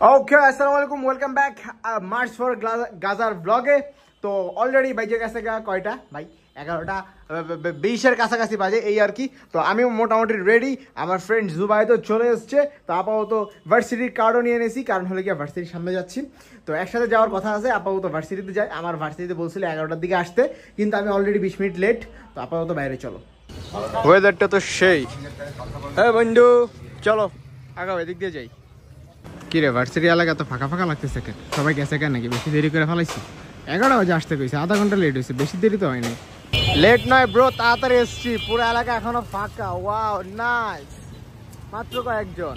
ওকে আসসালামু আলাইকুম, welcome back March for গাজার ব্লগে। তো অলরেডি বাইজে গেছে কয়টা ভাই, 11টা 20-এর কাছাকাছি বাজে এই আর কি। তো আমিও মোটামুটি রেডি, আমার ফ্রেন্ড জুবাই তো চলে এসছে। তো আপাতত ভার্সিটির কার্ডও নিয়ে এনেছি, কারণ হলে কি ভার্সিটির সামনে যাচ্ছি, তো একসাথে যাওয়ার কথা আছে। আপাতত ভার্সিটিতে যাই, আমার ভার্সিটিতে বলছিল 11টার দিকে আসতে, কিন্তু আমি অলরেডি 20 মিনিট লেট। তো আপাতত বাইরে চলো, ওয়েদারটা তো সেই। হ্যাঁ বন্ধু চলো আগাও, এদিক দিয়ে যাই। কি রে ভার্সিটি এলাকা তো ফাঁকা ফাঁকা লাগতেছে, সবাই গেছে কেন নাকি? বেশি দেরি করে ফেলাইছি, 11টা বাজে আসতে কইছে, আধা ঘন্টা লেট হয়েছে, বেশি দেরি তো হয়নি। লেট নয় ব্রো, তাড়াতাড়ি এসছি, পুরো এলাকা এখনো ফাঁকা। ওয়াও নাইস, মাত্র কয়েকজন।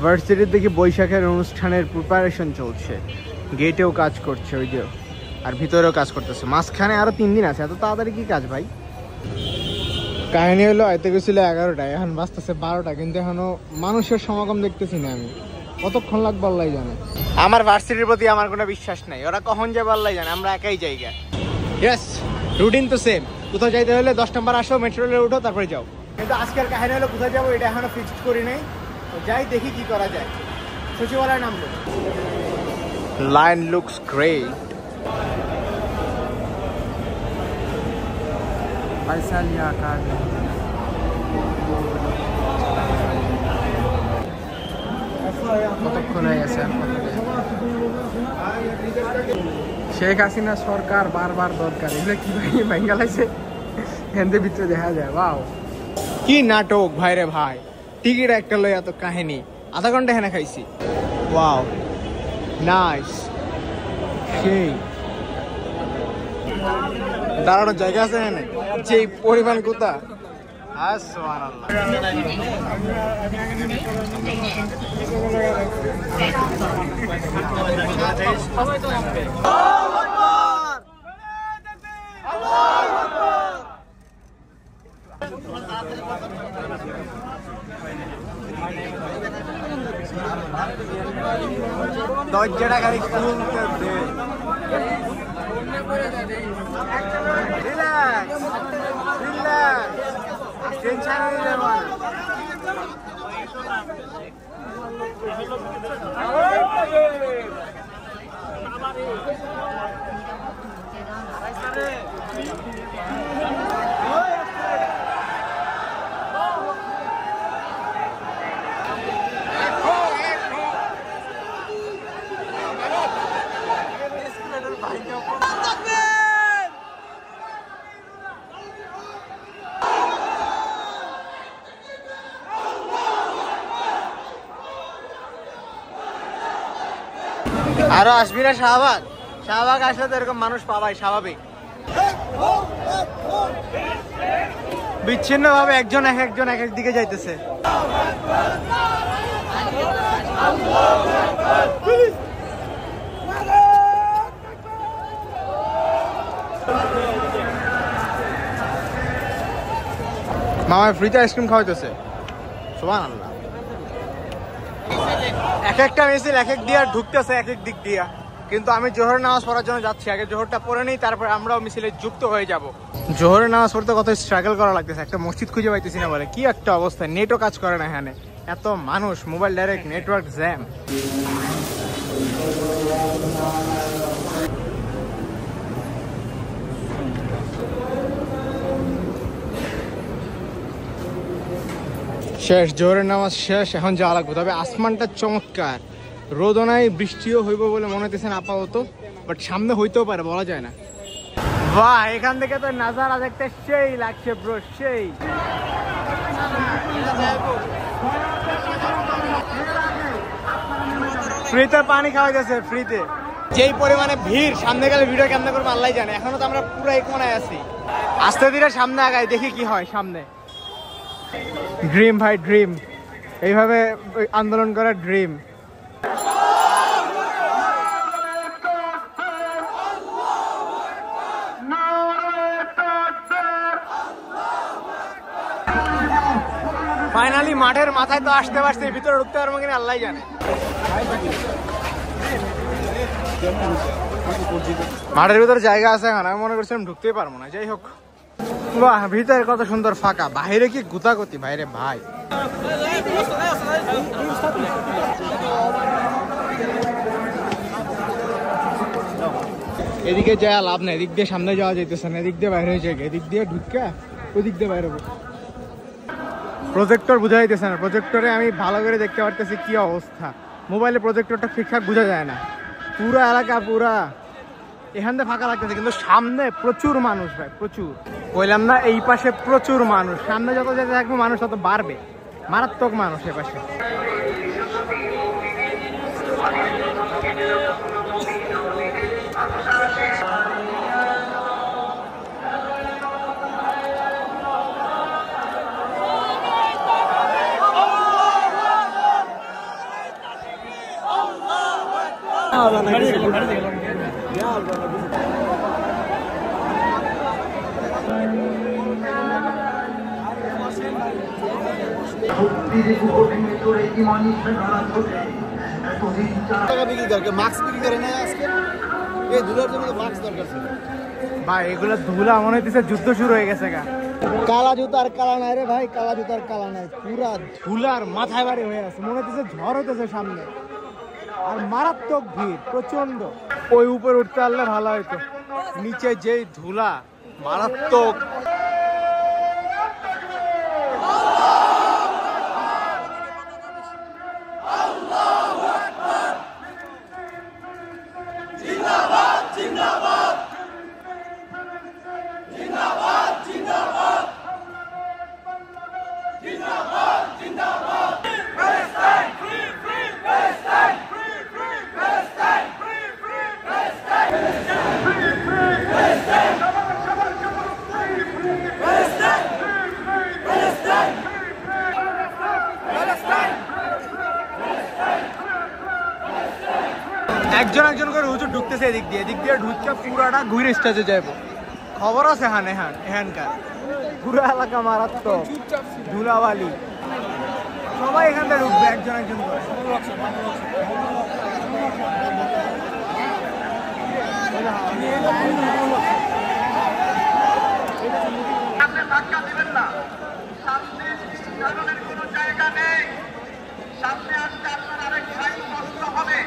ভার্সিটির দেখি বৈশাখের অনুষ্ঠানের প্রিপারেশন চলছে, গেটেও কাজ করছে ওই যে, আর ভিতরেও কাজ করতেছে। মাঝখানে আরো 3 দিন আছে, এত তাড়াতাড়ি কি কাজ ভাই? কাহিনী হলো আইতে গেছিল 11টায়, এখন বাজতেছে 12টা, কিন্তু এখনো মানুষের সমাগম দেখতেছি না আমি। কতক্ষণ লাগবে আল্লাহ জানে। আমার ভার্সিটির প্রতি আমার কোনো বিশ্বাস নাই, ওরা কখন যাবে আল্লাহ জানে, আমরা একাই জায়গা। ইয়েস, রুটিন তো সেম, কোথাও যাইতে হলে 10 নম্বর আসো, মেট্রো রেলে উঠো, তারপরে যাও। কিন্তু আজকের কাহিনী হলো কোথায় যাবো এটা এখনো ফিক্সড করি নাই, তো যাই দেখি কি করা যায়। সচিবালয় নামলো, line looks great. Sheikh Hasina সরকার বারবার দরকার, এগুলো কি ভাই বেঙ্গালাইছে হেন্দে ভিতরে দেখা যায়। ওয়াও কি নাটক ভাই রে ভাই, টিকিট একটা লই এত কাহিনী, আধা ঘন্টা হেনা খাইছি। ওয়াও নাইস, সেই দাঁড়ানোর জায়গা আছে এখানে, যে পরিমাণ কোথা। দরজাটা গাড়ি খুলতে দে, রিল্যাক্স রিল্যাক্স, টেনশন নিয়ে যাবো না। আরো আসবি না শাহবাগ? শাহবাগ আসলে তো এরকম মানুষ পাবাই স্বাভাবিক। বিচ্ছিন্ন ভাবে একজন এক একজন এক এক দিকে যাইতেছে। মামা ফ্রিতে আইসক্রিম খাওয়াইতেছে, সুবহানাল্লাহ। এক একটা মিছিল এক এক দিয়া ঢুকতেছে এক এক দিক দিয়া, কিন্তু আমি জোহরের নামাজ পড়ার জন্য যাচ্ছি, আগে জোহরটা পড়ে নিই, তারপর আমরাও মিছিলে যুক্ত হয়ে যাব। জোহরের নামাজ পড়তে কত স্ট্রাগল করা লাগতেছে, একটা মসজিদ খুঁজে পাইতেছি না বলে, কি একটা অবস্থা। নেটও কাজ করে না এখানে, এত মানুষ, মোবাইল ডাইরেক্ট নেটওয়ার্ক জ্যাম। শেষ, জোহরের নামাজ শেষ, এখন যাওয়া লাগবে। তবে আসমানটা চমৎকার, রোদও নাই, বৃষ্টিও হইব বলে মনে হইতেছে না আপাতত, বাট সামনে হইতেও পারে, বলা যায় না। বাহ, এখান থেকে তো নাজারা দেখতে সেই লাগছে ব্রো, সেই। ফ্রিতে পানি খাওয়া গেছে, ফ্রিতে। যেই পরিমাণে ভিড়, সামনে গেলে ভিডিও কেমন করবো আল্লাহ জানে। এখনো তো আমরা পুরো এক কোনায় আছি, আস্তে ধীরে সামনে আগাই, দেখি কি হয় সামনে। ড্রিম ভাই ড্রিম, এইভাবে আন্দোলন করার ড্রিম। ফাইনালি মাঠের মাথায় তো আসতে পারছে, ভিতরে ঢুকতে পারবো কিনা আল্লাহ জানে। মাঠের ভিতরে জায়গা আছে এখন, আমি মনে করছিলাম ঢুকতেই পারবো না। যাই হোক, বাহ, ভিতরে কত সুন্দর ফাঁকা, বাইরে কি গুতাগুতি ভাইরে ভাই। এদিকে যাওয়া লাভ নাই, এদিক দিয়ে সামনে যাওয়া যাইতেছে না, এদিক দিয়ে বাইরে হয়ে যায়, এদিক দিয়ে ঢুকা ওই দিক দিয়ে বাইরে হবো। প্রজেক্টর বোঝা যাইতেছে না, প্রজেক্টরে আমি ভালো করে দেখতে পারতেছি কি অবস্থা। মোবাইলে প্রজেক্টরটা ঠিকঠাক বোঝা যায় না। পুরা এলাকা পুরা এখান থেকে ফাঁকা লাগতেছে, কিন্তু সামনে প্রচুর মানুষ ভাই, প্রচুর। বললাম না এই পাশে প্রচুর মানুষ, সামনে যত যেতে থাকবে মানুষ তত বাড়বে, মারাত্মক মানুষ এ পাশে। ভাই এগুলো ধুলা মনে হইতেছে যুদ্ধ শুরু হয়ে গেছে গা। কালা জুতার কালা নাই রে ভাই, কালা জুতার কালা নাই, পুরা ধুলার মাথায় বাড়ি হয়ে আছে, মনে হইতেছে ঝড় হইতেছে সামনে। আর মারাত্মক ভিড় প্রচন্ড। ওই উপরে উঠতে পারলে ভালো হইতো, নিচে যেই ধুলা মারাত্মক। একজন একজন করে হুজুর ঢুকতেছে এদিক দিয়ে ঢুকতে পুরাটা ঘুরে স্টেজে যাইব। খবর আছে এখানকার পুরো এলাকা মারাত্মক ধুলাবালি, সবাই এখান থেকে ঢুকবে একজন একজন করে। ধাক্কা দিবেন না, সামনে কোনো জায়গা নেই, সামনে আসতে আপনার আরেক ভাই কষ্ট হবে।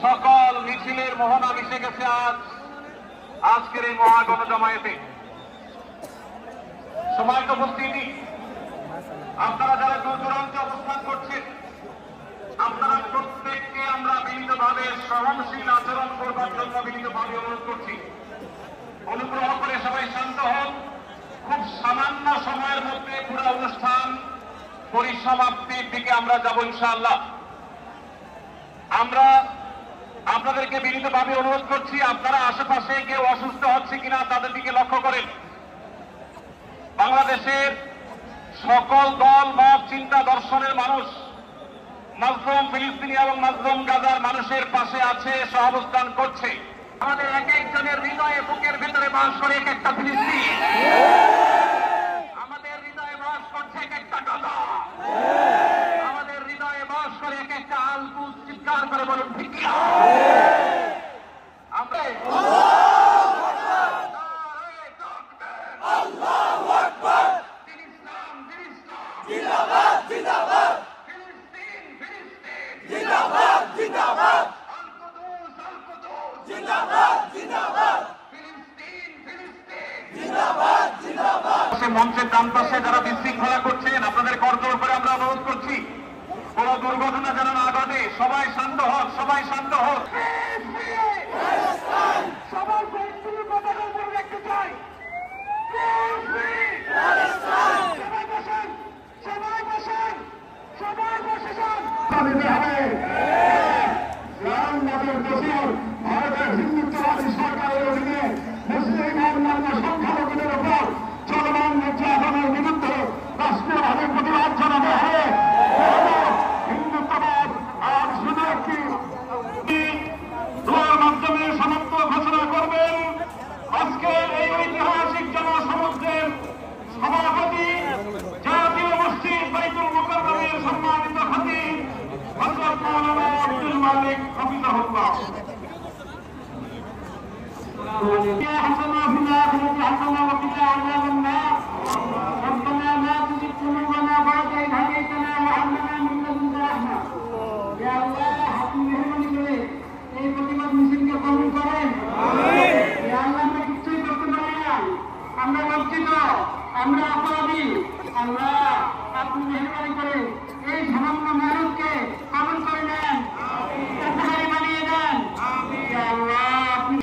সকল মিছিলের মোহনা মিশে গেছে আজকের এই মহাগণ জমায়েতে। সম্মানিত উপস্থিতি, আপনারা যারা দূর দূরান্তে অবস্থান করছেন, আপনারা প্রত্যেককে আমরা বিনীতভাবে সহনশীল আচরণ করবার জন্য বিনীতভাবে অনুরোধ করছি। অনুগ্রহ করে সবাই শান্ত হন। খুব সামান্য সময়ের মধ্যে পুরো অনুষ্ঠান পরিসমাপ্তির দিকে আমরা যাব ইনশাআল্লাহ। আমরা আপনাদেরকে বিনীতভাবে অনুরোধ করছি, আপনারা আশেপাশে কেউ অসুস্থ হচ্ছে কিনা তাদের দিকে লক্ষ্য করেন। বাংলাদেশের সকল দল মত চিন্তা দর্শনের মানুষ মাজলুম ফিলিস্তিনি এবং মাজলুম গাজার মানুষের পাশে আছে, সহাবস্থান করছে। আমাদের এক একজনের হৃদয়ে বুকের ভিতরে বাস করে এক একটা ফিলিস্তিনি, আমাদের হৃদয়ে বাস করছে এক একটা গাজা, আমাদের হৃদয়ে বাস করে এক একটা আল-কুদস। চিৎকার করে বলুন ঠিক কিনা? আমরা আল্লাহু আকবার, জিন্দাবাদ জিন্দাবাদ, ফিলিস্তিন ফিলিস্তিন, জিন্দাবাদ জিন্দাবাদ, আল-কুদস আল-কুদস, জিন্দাবাদ জিন্দাবাদ, ফিলিস্তিন ফিলিস্তিন, জিন্দাবাদ জিন্দাবাদ। মঞ্চের ডান পাশে যারা বিশৃঙ্খলা করছেন, আপনাদের করজোর করে আমরা অনুরোধ করছি কোন দুর্ঘটনা যেন না ঘটে। সবাই শান্ত হন, সবাই শান্ত হন। সবার পতাকা উপরে রাখতে চাই। সবাই বসেন, সবাই বসেন, সবাই বসে যান। ভারতের হিন্দুত্ববাদী সরকার মালিক হাফিজাহুল্লাহ يا حسنا في الآخرة حسنا وقنا عذاب النار ربنا لا تزغ قلوبنا بعد إذ هديتنا وهب لنا من لدنك رحمة يا الله আপনি মেহেরবানি করে এই প্রতিবাদ মিছিলকে কবুল করেন আমিন ইয়া আল্লাহ আমরা কিছুই করতে পারি না আমরা লজ্জিত আমরা অপরাধী আল্লাহ আপনি মেহেরবানি করে এই সামান্য মেহনতকে কবুল করে নেন আমিন বানিয়ে দেন আমিন ইয়া আল্লাহ আপনি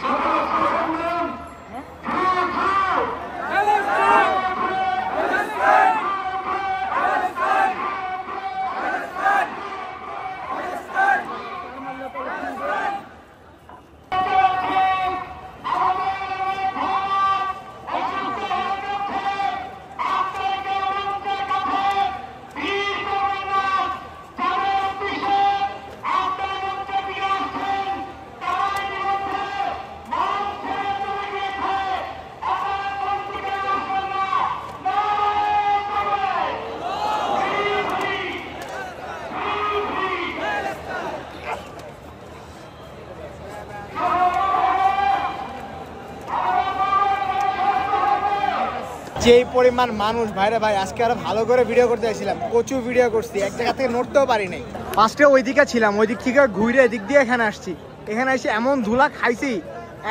যে পরিমাণ মানুষ ভাইরে ভাই, আজকে আরো ভালো করে ভিডিও করতে চাইছিলাম, প্রচুর ভিডিও করছি, এক জায়গা থেকে নড়তেও পারি নাই। ফার্স্টে ওই দিকে ছিলাম, ওই দিক থেকে ঘুরে এদিক দিয়ে এখানে আসছি, এখানে এসে এমন ধুলা খাইছি,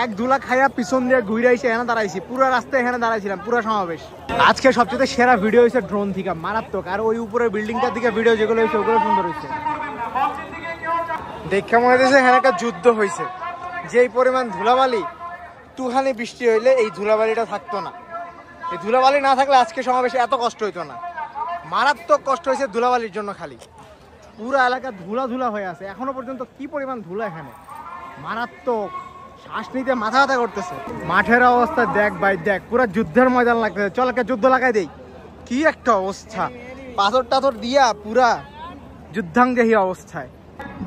এক ধুলা খাইয়া পিছন দিয়ে ঘুরে এসে এখানে দাঁড়াইছি, পুরো রাস্তায় এখানে দাঁড়াইছিলাম, পুরো সমাবেশ। আজকে সবচেয়ে সেরা ভিডিও হয়েছে ড্রোন থেকে, মারাত্মক। আর ওই উপরে বিল্ডিংটার দিকে ভিডিও যেগুলো হয়েছে ওগুলো সুন্দর হয়েছে, দেখে মনে হচ্ছে এখানে একটা যুদ্ধ হয়েছে। যেই পরিমাণ ধুলাবালি, একটুখানি বৃষ্টি হইলে এই ধুলাবালিটা থাকতো না। এই ধুলাবালি না থাকলে আজকে সমাবেশে এত কষ্ট হইতো না। মারাত্মক কষ্ট হয়েছে ধুলাবালির জন্য, খালি পুরো এলাকা ধুলা ধুলা হয়ে আছে এখনো পর্যন্ত। কি পরিমাণ ধুলা এখানে, মারাত্মক, শ্বাস নিতে মাথা ব্যথা করতেছে। মাঠের অবস্থা দেখ ভাই, দেখ, পুরো যুদ্ধের ময়দান লাগতেছে। চল একটা যুদ্ধ লাগাই দেই। কি একটা অবস্থা, পাথর টাথর দিয়া পুরা যুদ্ধাঙ্গী অবস্থায়।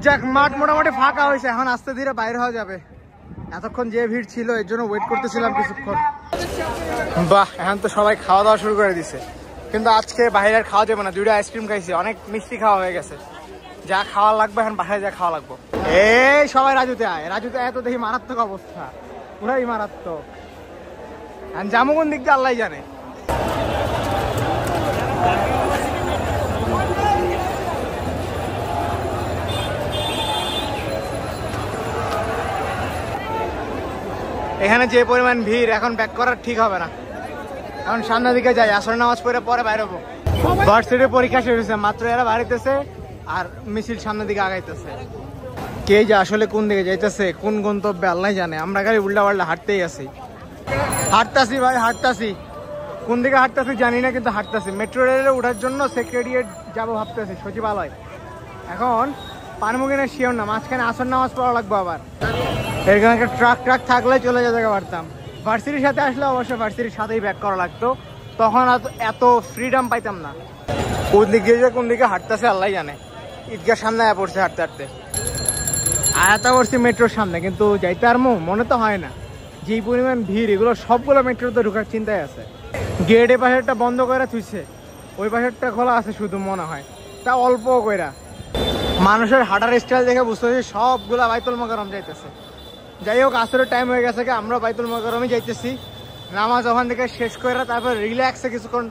যাক, মাঠ মোটামুটি ফাঁকা হয়েছে, এখন আস্তে ধীরে বাইরে হওয়া যাবে। এতক্ষণ যে ভিড় ছিল এর জন্য ওয়েট করতেছিলাম কিছুক্ষণ। বাহ, এখন তো সবাই খাওয়া দাওয়া শুরু করে দিছে, কিন্তু আজকে বাইরে আর খাওয়া যাবে না। 2টা আইসক্রিম খাইছি, অনেক মিষ্টি খাওয়া হয়ে গেছে। যা খাওয়া লাগবে এখন বাসায় যা খাওয়া লাগবে। এই সবাই রাজুতে আয়, রাজুতে আয়। তো দেখি মারাত্মক অবস্থা, পুরাই মারাত্মক। জামু কোন দিক দিয়ে আল্লাহ জানে। এখানে যে পরিমাণ ভিড়, এখন ব্যাক করার ঠিক হবে না। এখন সামনের দিকে যাই, আসরের নামাজ পড়ে পরে বাইরে হবো। ভার্সিটির পরীক্ষা শেষ হয়েছে মাত্র, এরা বাড়িতেছে আর মিছিল সামনের দিকে আগাইতেছে। কে যে আসলে কোন দিকে যাইতেছে, কোন গন্তব্যে আল্লাহ জানে। আমরা গাড়ি উল্টা পাল্টা হাঁটতেই আছি, হাঁটতাছি ভাই, হাঁটতাছি। কোন দিকে হাঁটতাছি জানি না, কিন্তু হাঁটতাছি। মেট্রো রেলে ওঠার জন্য সেক্রেটারিয়েট যাবো ভাবতেছি, সচিবালয়। এখন পানমুগিনের শিওর না, মাঝখানে আসর নামাজ পড়া লাগবো আবার। এখানে একটা ট্রাক থাকলে চলে যেতে পারতাম। ভার্সিটির সাথে আসলে অবশ্যই ভার্সিটির সাথেই ব্যাক করা লাগতো, তখন এত ফ্রিডম পাইতাম না। কোন দিকে যে কোন দিকে হাঁটতেছে আল্লাহ জানে। ঈদগার সামনে পড়ছে হাঁটতে হাঁটতে, আয়াতা করছি মেট্রোর সামনে, কিন্তু যাইতে আর মনে তো হয় না। যেই পরিমাণ ভিড়, এগুলো সবগুলো মেট্রোতে ঢোকার চিন্তায় আছে। গেট এ পাশেরটা বন্ধ করে থুইছে, ওই পাশেরটা খোলা আছে শুধু মনে হয়, তা অল্প কইরা। মানুষের হাঁটার স্টাইল দেখে বুঝতে পারছি সবগুলা বাইতুল মোকাররম যাইতেছে। যাই হোক, আসরের টাইম হয়ে গেছে, আমরা বাইতুল মোকাররমে যাইতেছি। নামাজ ওখান থেকে শেষ করে তারপর রিল্যাক্সে কিছুক্ষণ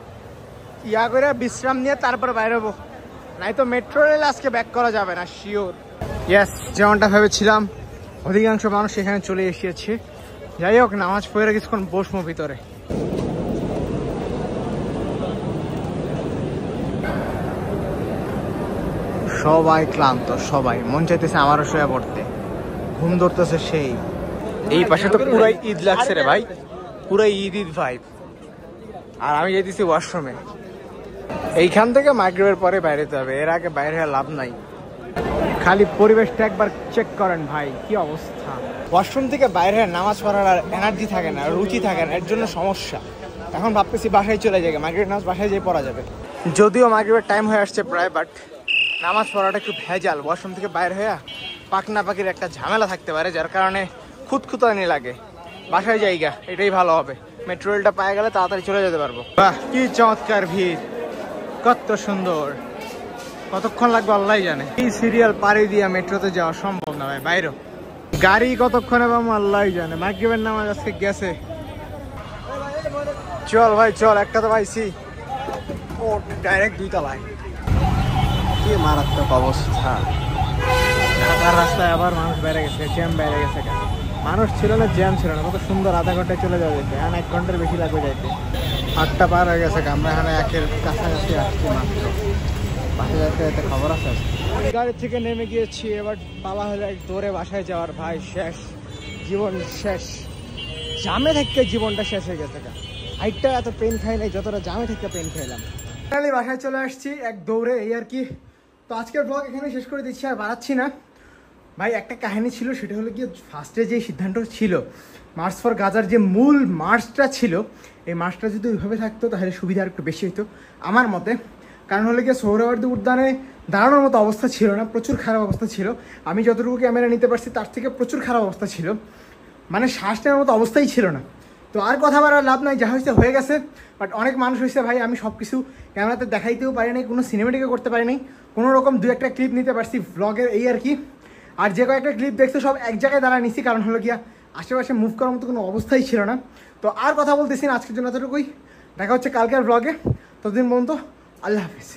ইয়া করে বিশ্রাম নিয়ে তারপর বাইরে হবো। নাই তো মেট্রো রেল আজকে ব্যাক করা যাবে না শিওর। ইয়েস, যেমনটা ভেবেছিলাম অধিকাংশ মানুষ এখানে চলে এসেছে। যাই হোক, নামাজ পড়ে কিছুক্ষণ বসবো ভিতরে। সবাই ক্লান্ত, সবাই মন চাইতেছে আমারও শুয়ে পড়তে, ঘুম ধরতেছে সেই। এই পাশে তো পুরাই ঈদ লাগছে রে ভাই, পুরাই ঈদ ভাইব। আর আমি যাইতেছি ওয়াশরুমে। এইখান থেকে মাগরিবের পরে বাইরে যেতে হবে, এর আগে বাইরে লাভ নাই। খালি পরিবেশটা একবার চেক করেন ভাই, কি অবস্থা। ওয়াশরুম থেকে বাইরে নামাজ পড়ার আর এনার্জি থাকে না, রুচি থাকে না, এর জন্য সমস্যা। এখন ভাবতেছি বাসায় চলে যাবে, মাগরিবের নামাজ বাসায় যেয়ে পড়া যাবে। যদিও মাগরিবের টাইম হয়ে আসছে প্রায়, বাট নামাজ পড়াটা একটু ভেজাল। ওয়াশরুম থেকে বাইরে হয়ে পাকনা পাখির একটা ঝামেলা থাকতে পারে, যার কারণে খুঁতখুঁতানি লাগে। বাসায় জায়গা এটাই ভালো হবে, মেট্রো রেলটা পায়ে গেলে তাড়াতাড়ি চলে যেতে পারবো। বাহ, কি চমৎকার ভিড়, কত সুন্দর, কতক্ষণ লাগবে আল্লাহ জানে। এই সিরিয়াল পাড়ি দিয়ে মেট্রোতে যাওয়া সম্ভব না ভাই, বাইরে গাড়ি কতক্ষণে পাবো আল্লাহ জানে। মাগরিবের নামাজ আজকে গেছে। চল ভাই চল, একটা তো পাইছি, ও ডাইরেক্ট 2 তলায়। কি মারাত্মক অবস্থা, ঢাকার রাস্তায় আবার মানুষ বেড়ে গেছে, জ্যাম বেড়ে গেছে। মানুষ ছিল না, জ্যাম ছিল না, কত সুন্দর আধা ঘন্টায় চলে যাওয়া যেত, এখন 1 ঘন্টার বেশি লাগবে যাইতে। 8টা পার হয়ে গেছে, আমরা এখানে 1-এর কাছাকাছি আসছি মাত্র। বাসায় যাইতে যাইতে খবর আছে। গাড়ি থেকে নেমে গিয়েছি, এবার পালা হলো এক দৌড়ে বাসায় যাওয়ার। ভাই শেষ, জীবন শেষ, জামে থেকে জীবনটা শেষ হয়ে গেছে। হাইটটা এত পেন খাই নাই যতটা জামে থেকে পেন খাইলাম। ফাইনালি বাসায় চলে আসছি এক দৌড়ে, এই আর কি। তো আজকের ব্লগ এখানে শেষ করে দিচ্ছি, আর বাড়াচ্ছি না ভাই। একটা কাহিনী ছিল, সেটা হলো কি, ফার্স্টে যে সিদ্ধান্ত ছিল মার্চ ফর গাজার যে মূল মার্চটা ছিল, এই মার্চটা যদি ওইভাবে থাকতো তাহলে সুবিধা আর একটু বেশি হতো আমার মতে। কারণ হলো গিয়ে সোহরাওয়ার্দী উদ্যানে দাঁড়ানোর মতো অবস্থা ছিল না, প্রচুর খারাপ অবস্থা ছিল। আমি যতটুকু ক্যামেরা নিতে পারছি তার থেকে প্রচুর খারাপ অবস্থা ছিল, মানে শ্বাস নেওয়ার মতো অবস্থাই ছিল না। তো আর কথা বলার লাভ নাই, যা হয়েছে হয়ে গেছে। বাট অনেক মানুষ হয়েছে ভাই, আমি সব কিছু ক্যামেরাতে দেখাইতেও পারি নাই, কোনো সিনেমেটিকও করতে পারি নাই, কোনো রকম 2-একটা ক্লিপ নিতে পারছি ভ্লগের, এই আর কি। আর যে কয়েকটা ক্লিপ দেখছো সব এক জায়গায় দাঁড়া নিছি, কারণ হলো গিয়া আশেপাশে মুভ করার মতো কোনো অবস্থাই ছিল না। তো আর কথা বলতেছি না, আজকের জন্য এতটুকুই। দেখা হচ্ছে কালকের ব্লগে, ততদিন পর্যন্ত আল্লাহ হাফিজ।